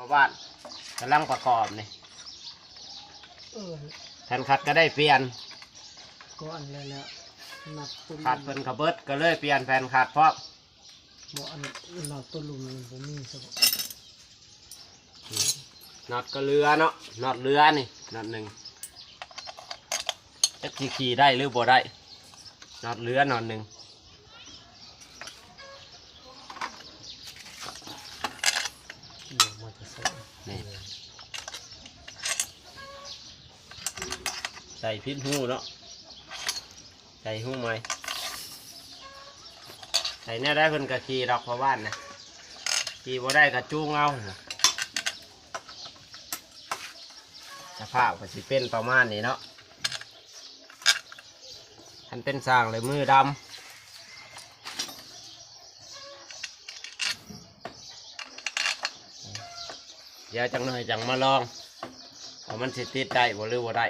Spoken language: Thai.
อบ้านกำลังประกอบนี่แผ่นขัดก็ได้เปลี่ยนก้อนแล้วนับต้นขัดเป็นกระเบิดก็เลยเปลี่ยนแผ่นขัดเพราะบ่อันนับต้นลุมมันผมมีสักน็อตก็เรือเนาะน็อตเรือนี่น็อตหนึ่งจะขี่ได้หรือบ่ได้น็อตเรือน็อตหนึ่งนี่ใส่พิษหูเนาะใส่หูไหมใส่เนี่ยได้เพิ่นกะขี่ดอกพอบ้านนะขี่บ่ได้กะจูงเอาสภาพก็สิเป็นประมาณนี้เนาะท่านเป็นสร้างเลยมือดำเดี๋ยวจังหน่อยจังมาลองว่ามันสิติดได้บ่หรือบ่ได้